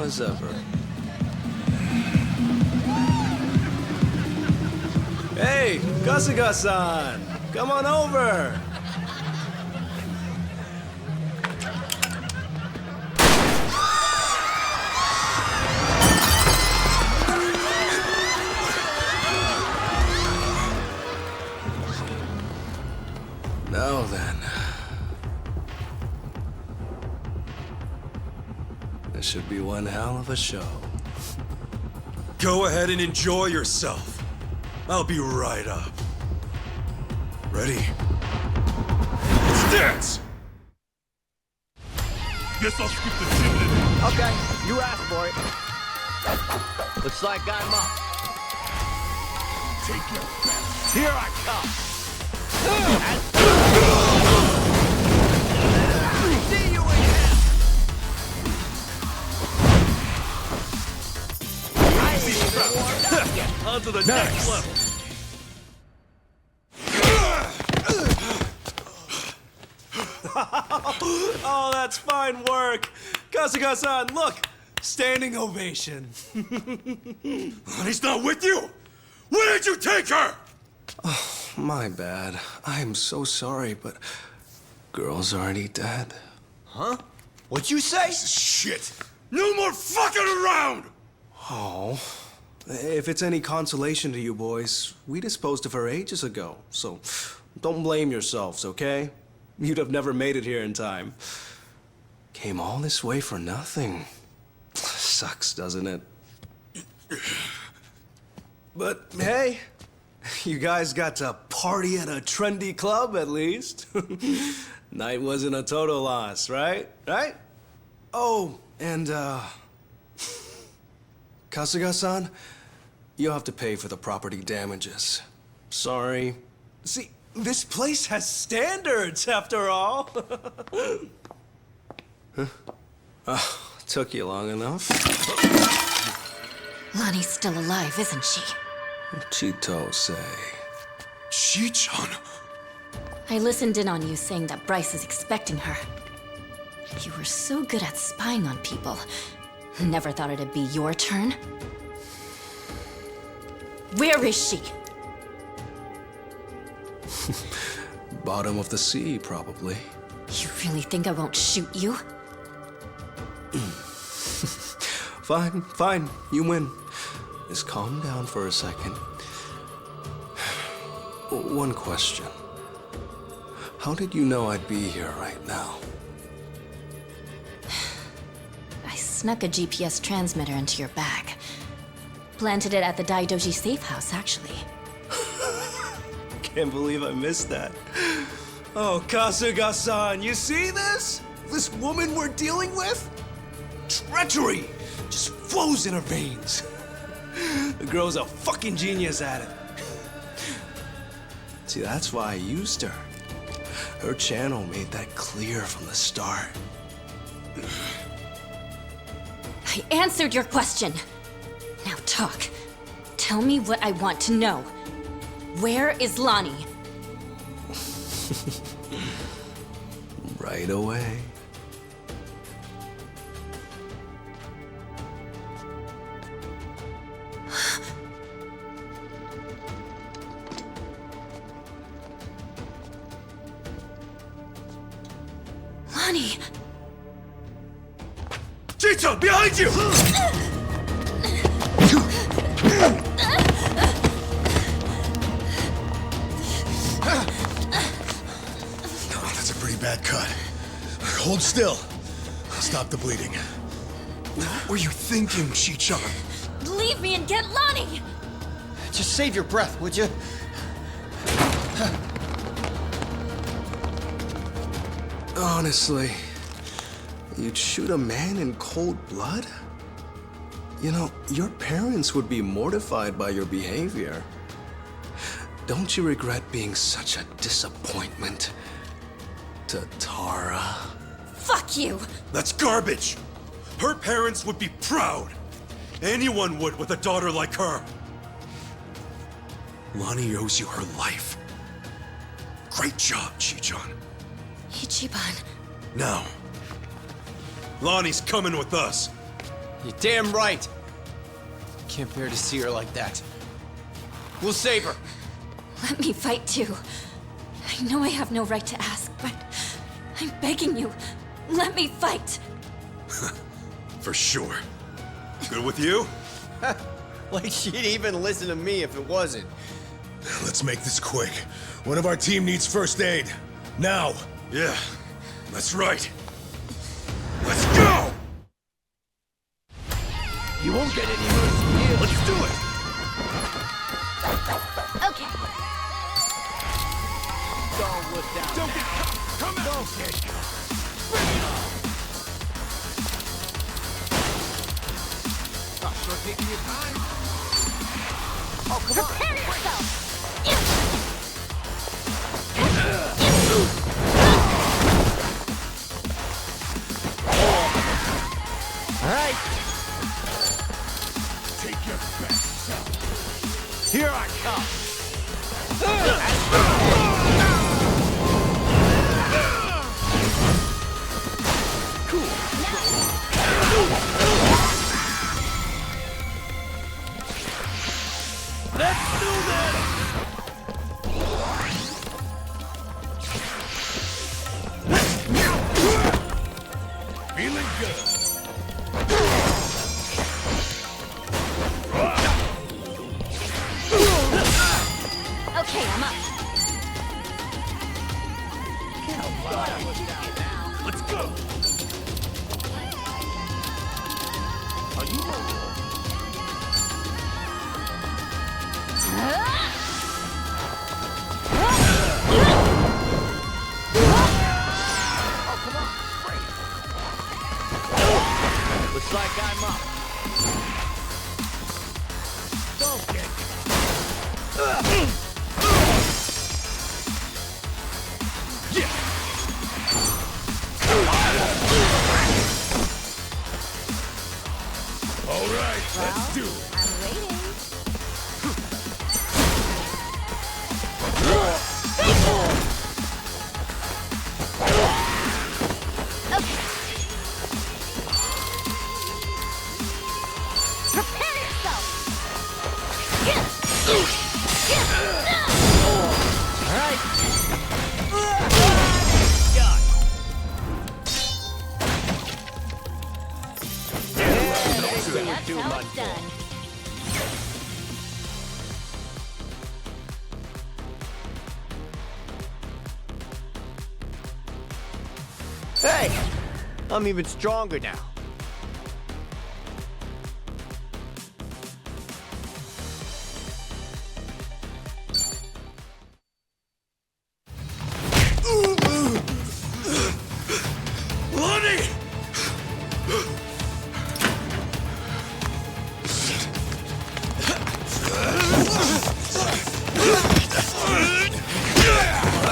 as ever. Hey, Kasuga-san! Come on over! Now then. This should be one hell of a show. Go ahead and enjoy yourself. I'll be right up. Ready? Let's dance! Guess I'll skip the gym. Okay, you asked for it. Looks like I'm up. Take your best. Here I come. See you in hell. On to the next level. Oh, that's fine work! Kasuga-san, look! Standing ovation. He's not with you? Where did you take her? My bad. I am so sorry, but girl's already dead. Huh? What'd you say? Shit! No more fucking around! Oh. If it's any consolation to you boys, we disposed of her ages ago, so don't blame yourselves, okay? You'd have never made it here in time. Came all this way for nothing. Sucks, doesn't it? But hey, you guys got to party at a trendy club at least. Night wasn't a total loss, right? Right? Oh, and Kasuga-san, you'll have to pay for the property damages. Sorry. See, this place has standards, after all. Huh? Took you long enough. Lonnie's still alive, isn't she? Chito say. Chi-chan? I listened in on you saying that Bryce is expecting her. You were so good at spying on people. Never thought it'd be your turn. Where is she? Bottom of the sea, probably. You really think I won't shoot you? Fine, fine. You win. Just calm down for a second. One question. How did you know I'd be here right now? I snuck a GPS transmitter into your bag. Planted it at the Daidoji safe house, actually. Can't believe I missed that. Oh, Kasuga-san, you see this? This woman we're dealing with? Treachery just flows in her veins. The girl's a fucking genius at it. See, that's why I used her. Her channel made that clear from the start. I answered your question. Now talk. Tell me what I want to know. Where is Lonnie? Right away. Lonnie! Chito, behind you! Oh, that's a pretty bad cut. Hold still. Stop the bleeding. What were you thinking, Chi-chan? Leave me and get Lonnie! Just save your breath, would you? Honestly, you'd shoot a man in cold blood? You know, your parents would be mortified by your behavior. Don't you regret being such a disappointment to Tara? Fuck you! That's garbage! Her parents would be proud! Anyone would with a daughter like her! Lonnie owes you her life. Great job, Chi-chan. Ichiban. Now, Lonnie's coming with us. You're damn right. Can't bear to see her like that. We'll save her. Let me fight too. I know I have no right to ask, but I'm begging you, let me fight. For sure. Good with you? Like she'd even listen to me if it wasn't. Let's make this quick. One of our team needs first aid. Now. Yeah, that's right. Let's go! You won't get any mercy here. Let's do it! Okay. Don't look down. Don't get... Come out! Okay. Oh, sure taking your time. Oh, come on. Prepare yourself! All right. Take your best shot. Here I come. Let's do this! Feeling good. Okay, I'm up. Let's go. Are you Looks like I'm up. Don't get Yeah. All right, let's do it. I'm waiting. Prepare yourself! All right. Got That's how it's done. Hey, I'm even stronger now. Lonnie!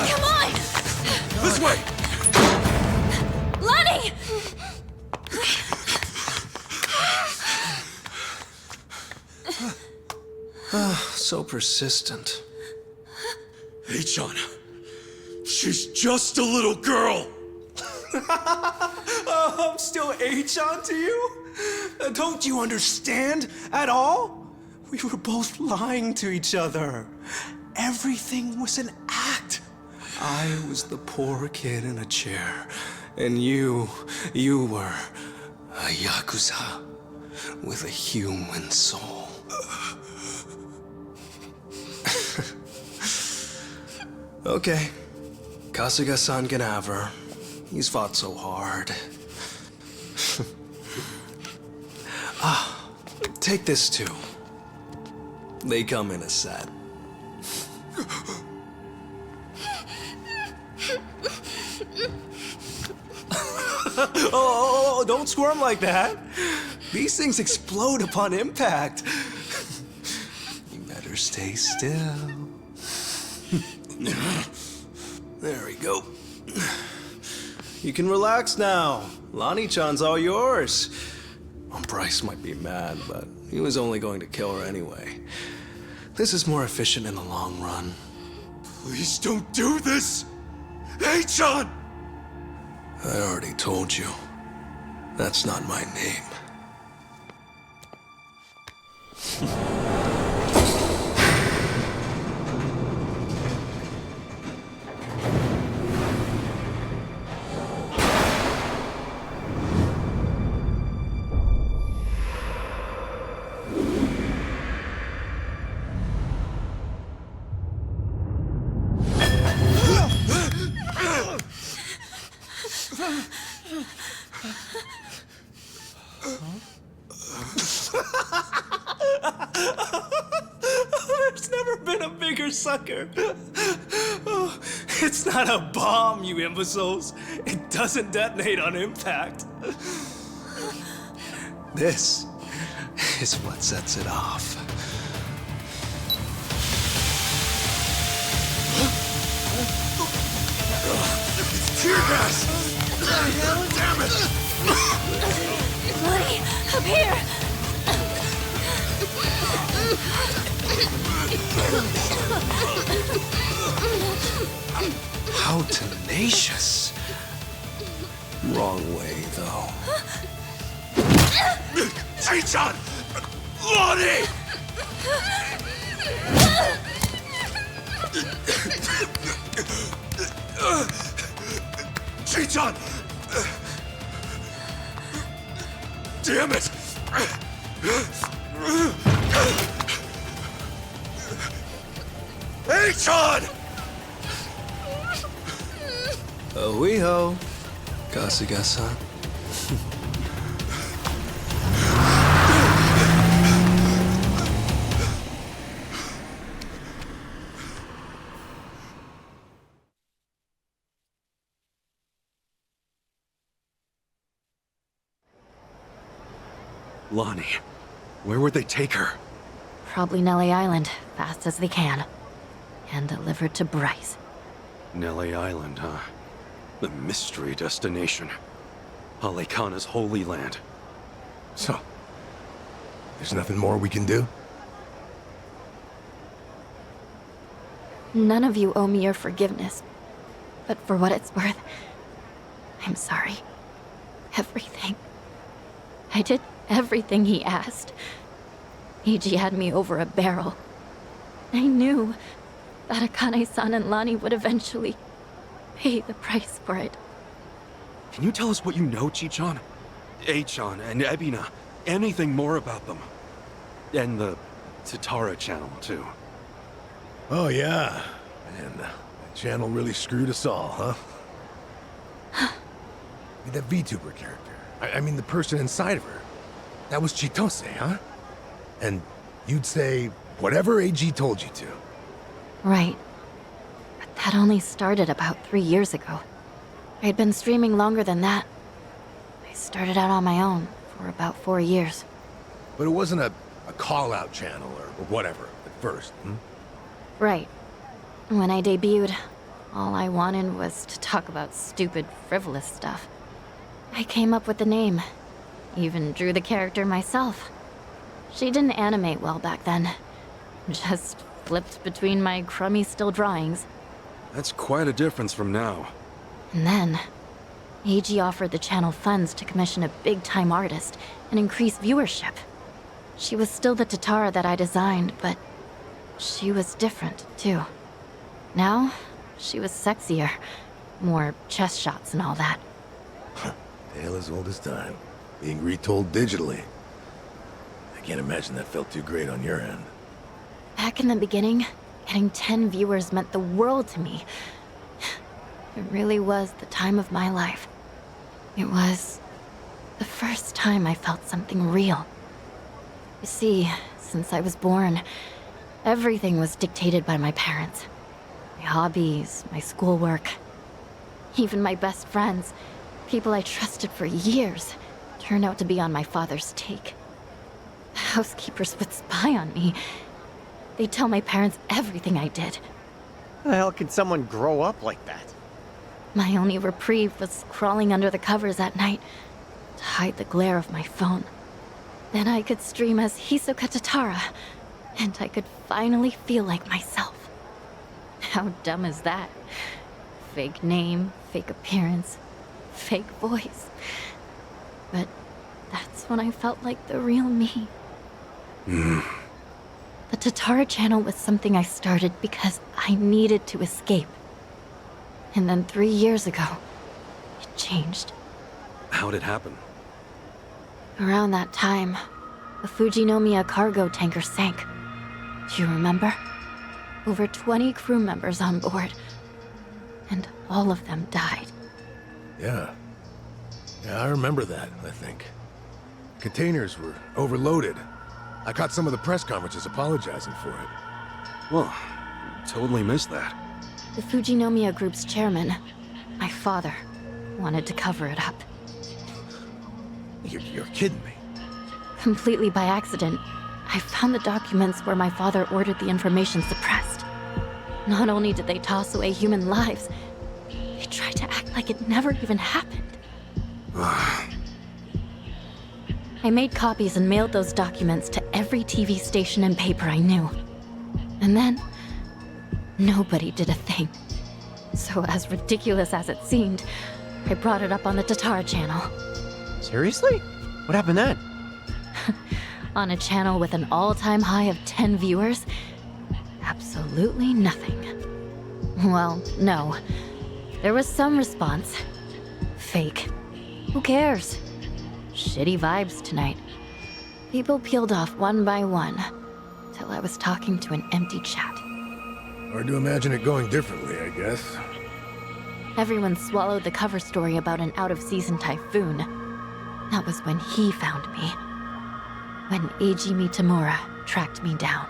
Come on! This way! Lonnie! So persistent. Hey-chan, she's just a little girl. I'm still H-on to you? Don't you understand at all? We were both lying to each other. Everything was an act. I was the poor kid in a chair, and you were a Yakuza with a human soul. Okay, Kasuga-san can have her. He's fought so hard. Take this too. They come in a set. Oh, don't squirm like that. These things explode upon impact. You better stay still. There we go. You can relax now. Lonnie-chan's all yours. Well, Bryce might be mad, but he was only going to kill her anyway. This is more efficient in the long run. Please don't do this! Hey-chan! I already told you. That's not my name. even a bigger sucker. Oh, it's not a bomb, you imbeciles. It doesn't detonate on impact. This is what sets it off. It's tear gas! Damn it! Lonnie, up here! How tenacious. Wrong way, though. Chichan! Lonnie! Chichan! Damn it! Chichan! Oiho. Kasuga-san. Lonnie, where would they take her? Probably Nelly Island, fast as they can. And delivered to Bryce. Nelly Island, huh? The mystery destination. Alekana's holy land. So, there's nothing more we can do? None of you owe me your forgiveness. But for what it's worth, I'm sorry. Everything. I did everything he asked. Eiji had me over a barrel. I knew that Akane-san and Lani would eventually pay the price for it. Can you tell us what you know, Chichan? A-chan and Ebina. Anything more about them? And the Tatara channel, too. Oh, yeah. Man, that channel really screwed us all, huh? That VTuber character. I mean, the person inside of her. That was Chitose, huh? And you'd say whatever AG told you to. Right. But that only started about 3 years ago. I had been streaming longer than that. I started out on my own for about 4 years. But it wasn't a call-out channel or whatever at first, Right. When I debuted, all I wanted was to talk about stupid, frivolous stuff. I came up with the name. Even drew the character myself. She didn't animate well back then. Just flipped between my crummy still drawings. That's quite a difference from now. And then, AG offered the channel funds to commission a big-time artist and increase viewership. She was still the Tatara that I designed, but she was different, too. Now, she was sexier. More chest shots and all that. Tale as old as time. Being retold digitally. I can't imagine that felt too great on your end. Back in the beginning, getting 10 viewers meant the world to me. It really was the time of my life. It was the first time I felt something real. You see, since I was born, everything was dictated by my parents. My hobbies, my schoolwork, even my best friends, people I trusted for years, turned out to be on my father's take. The housekeepers would spy on me. They'd tell my parents everything I did. How the hell can someone grow up like that? My only reprieve was crawling under the covers at night to hide the glare of my phone. Then I could stream as Hisoka Tatara, and I could finally feel like myself. How dumb is that? Fake name, fake appearance, fake voice. But that's when I felt like the real me. The Tatara channel was something I started because I needed to escape. And then 3 years ago, it changed. How'd it happen? Around that time, the Fujinomiya cargo tanker sank. Do you remember? Over 20 crew members on board. And all of them died. Yeah. Yeah, I remember that, I think. Containers were overloaded. I caught some of the press conferences apologizing for it. Well, totally missed that. The Fujinomiya Group's chairman, my father, wanted to cover it up. You're kidding me. Completely by accident, I found the documents where my father ordered the information suppressed. Not only did they toss away human lives, they tried to act like it never even happened. I made copies and mailed those documents to every TV station and paper I knew. And then, nobody did a thing. So as ridiculous as it seemed, I brought it up on the Tatara channel. Seriously? What happened then? On a channel with an all-time high of 10 viewers, absolutely nothing. Well, no. There was some response. Fake. Who cares? Shitty vibes tonight. People peeled off one by one, till I was talking to an empty chat. Hard to imagine it going differently, I guess. Everyone swallowed the cover story about an out-of-season typhoon. That was when he found me. When Eiji Mitamura tracked me down.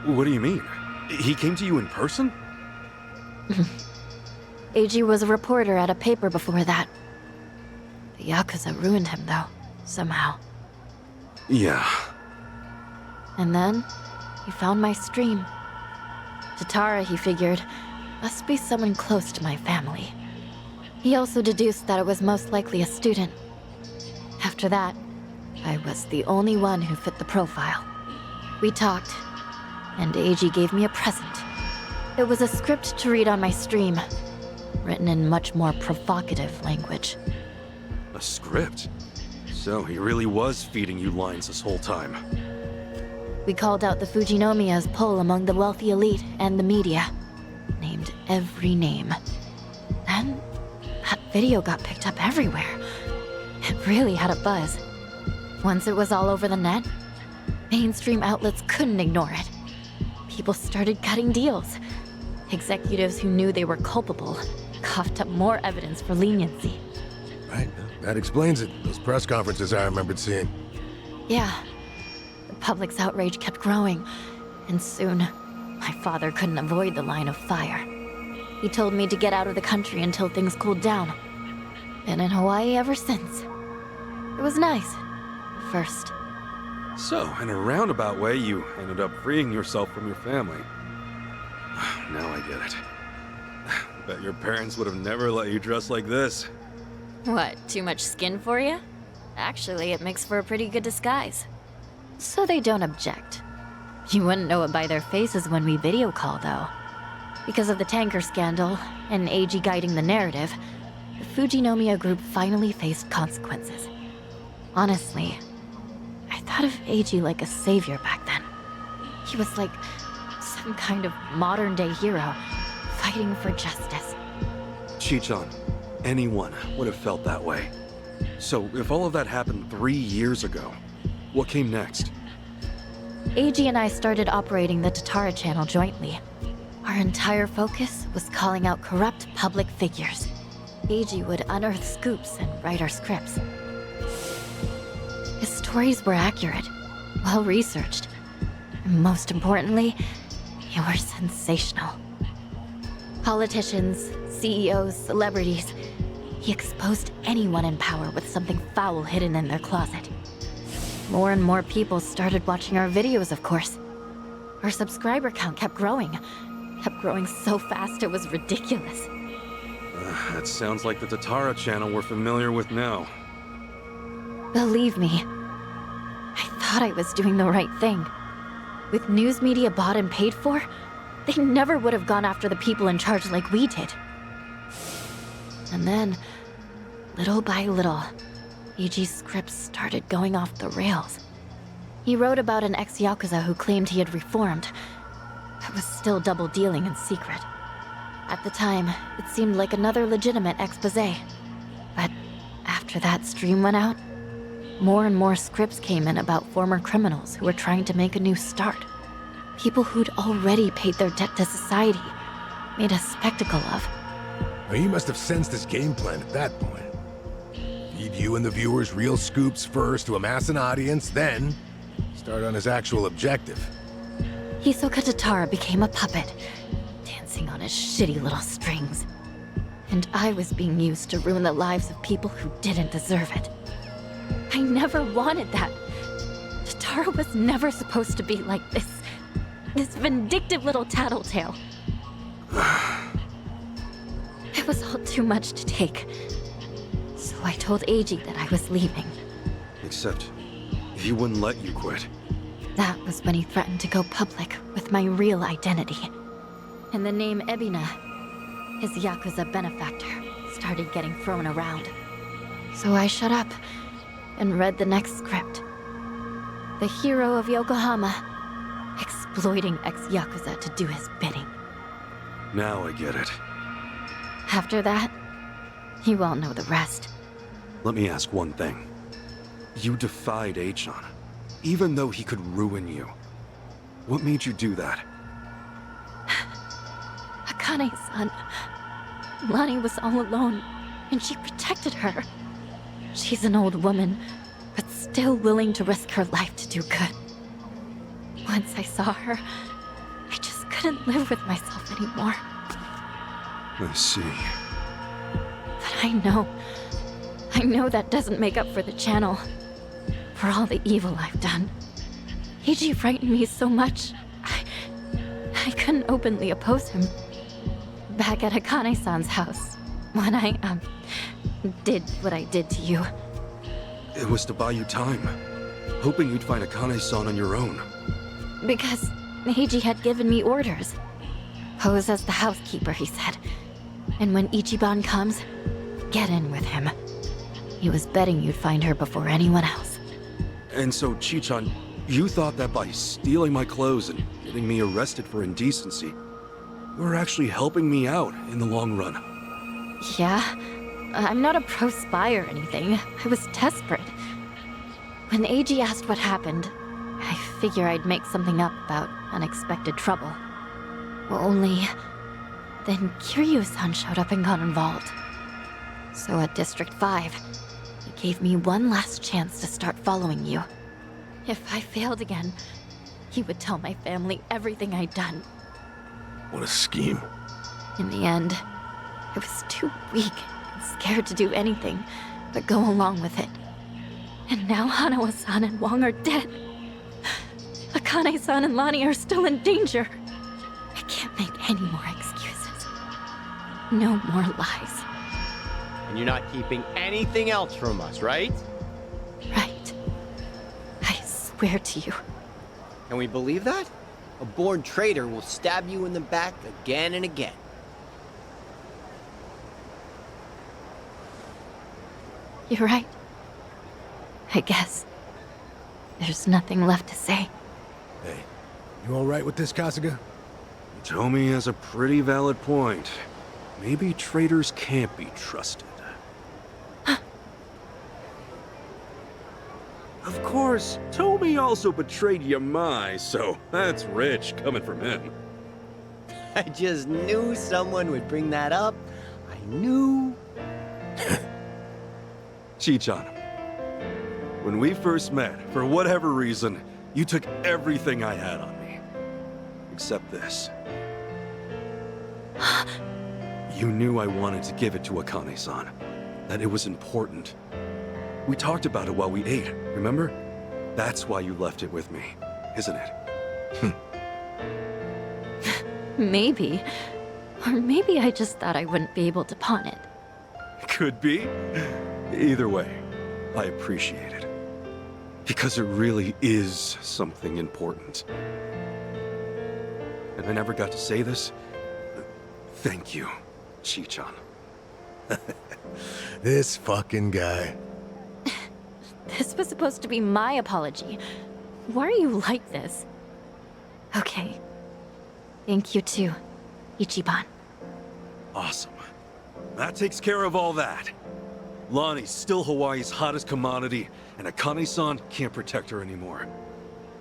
What do you mean? He came to you in person? Eiji was a reporter at a paper before that. The Yakuza ruined him, though, somehow. Yeah. And then, he found my stream. Tatara, he figured, must be someone close to my family. He also deduced that it was most likely a student. After that, I was the only one who fit the profile. We talked, and Eiji gave me a present. It was a script to read on my stream, written in much more provocative language. A script? So he really was feeding you lines this whole time. We called out the Fujinomiya's pull among the wealthy elite and the media. Named every name. Then, that video got picked up everywhere. It really had a buzz. Once it was all over the net, mainstream outlets couldn't ignore it. People started cutting deals. Executives who knew they were culpable coughed up more evidence for leniency. Right, that explains it. Those press conferences I remembered seeing. Yeah. The public's outrage kept growing, and soon, my father couldn't avoid the line of fire. He told me to get out of the country until things cooled down. Been in Hawaii ever since. It was nice. First. So, in a roundabout way, you ended up freeing yourself from your family. Now I get it. Bet your parents would have never let you dress like this. What, too much skin for you? Actually, it makes for a pretty good disguise. So they don't object. You wouldn't know it by their faces when we video call, though. Because of the tanker scandal, and Eiji guiding the narrative, the Fujinomiya Group finally faced consequences. Honestly, I thought of Eiji like a savior back then. He was like some kind of modern-day hero, fighting for justice. Chichan, anyone would have felt that way. So, if all of that happened 3 years ago, what came next? Eiji and I started operating the Tatara channel jointly. Our entire focus was calling out corrupt public figures. Eiji would unearth scoops and write our scripts. His stories were accurate, well-researched, and most importantly, they were sensational. Politicians, CEOs, celebrities, he exposed anyone in power with something foul hidden in their closet. More and more people started watching our videos, of course. Our subscriber count kept growing so fast it was ridiculous. That sounds like the Tatara channel we're familiar with now. Believe me, I thought I was doing the right thing. With news media bought and paid for, they never would have gone after the people in charge like we did. And then, little by little, Eiji's scripts started going off the rails. He wrote about an ex-Yakuza who claimed he had reformed, but was still double-dealing in secret. At the time, it seemed like another legitimate exposé. But after that stream went out, more and more scripts came in about former criminals who were trying to make a new start. People who'd already paid their debt to society, made a spectacle of. Well, he must have sensed his game plan at that point. Feed you and the viewers real scoops first to amass an audience, then start on his actual objective. Hisoka Tatara became a puppet, dancing on his shitty little strings. And I was being used to ruin the lives of people who didn't deserve it. I never wanted that. Tatara was never supposed to be like this. This vindictive little tattletale. It was all too much to take. So I told Eiji that I was leaving. Except, he wouldn't let you quit. That was when he threatened to go public with my real identity. And the name Ebina, his Yakuza benefactor, started getting thrown around. So I shut up and read the next script. The hero of Yokohama, exploiting ex-Yakuza to do his bidding. Now I get it. After that, you all know the rest. Let me ask one thing. You defied Achan, even though he could ruin you. What made you do that? Akane-san. Lani was all alone, and she protected her. She's an old woman, but still willing to risk her life to do good. Once I saw her, I just couldn't live with myself anymore. I see. But I know that doesn't make up for the channel. For all the evil I've done. Eiji frightened me so much, I couldn't openly oppose him. Back at Akane-san's house, when I, did what I did to you. It was to buy you time, hoping you'd find Akane-san on your own. Because Eiji had given me orders. Pose as the housekeeper, he said. And when Ichiban comes, get in with him. He was betting you'd find her before anyone else. And so, Chichan, you thought that by stealing my clothes and getting me arrested for indecency, you were actually helping me out in the long run. Yeah, I'm not a pro spy or anything. I was desperate. When Eiji asked what happened, I figure I'd make something up about unexpected trouble. Only, then Kiryu-san showed up and got involved. So at District 5, he gave me one last chance to start following you. If I failed again, he would tell my family everything I'd done. What a scheme. In the end, I was too weak and scared to do anything but go along with it. And now Hanawa-san and Wong are dead. Akane-san and Lani are still in danger. I can't make any more excuses. No more lies. And you're not keeping anything else from us, right? Right. I swear to you. Can we believe that? A born traitor will stab you in the back again and again. You're right. I guess. There's nothing left to say. Hey, you all right with this, Kasuga? Tomi has a pretty valid point. Maybe traitors can't be trusted. Of course, Tomi also betrayed Yamai, so that's rich coming from him. I just knew someone would bring that up. I knew. Chichan, when we first met, for whatever reason, you took everything I had on me. Except this. You knew I wanted to give it to Akane-san. That it was important. We talked about it while we ate, remember? That's why you left it with me, isn't it? Maybe. Or maybe I just thought I wouldn't be able to pawn it. Could be. Either way, I appreciate it. Because it really is something important. And I never got to say this. Thank you, Chichan. This fucking guy. This was supposed to be my apology. Why are you like this? Okay. Thank you too, Ichiban. Awesome. That takes care of all that. Lonnie's still Hawaii's hottest commodity, and Akane-san can't protect her anymore.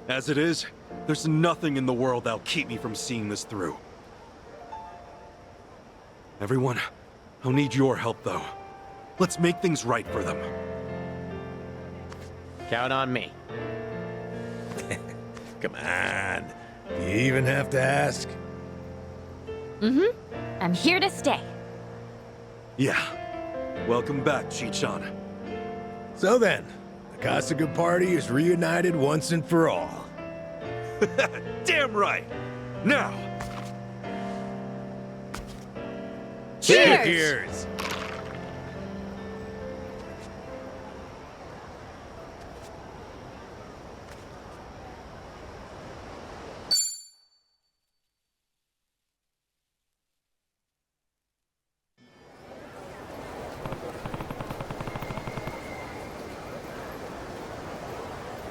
As it is, there's nothing in the world that'll keep me from seeing this through. Everyone, I'll need your help though. Let's make things right for them. Count on me. Come on. You even have to ask? I'm here to stay. Yeah. Welcome back, Chichan. So then, the Kasuga party is reunited once and for all. Damn right! Now! Cheers! Cheers!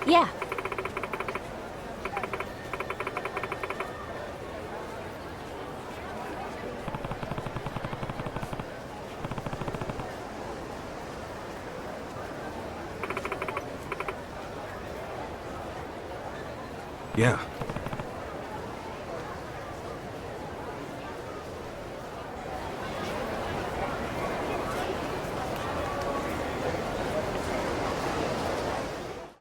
Yeah. Yeah.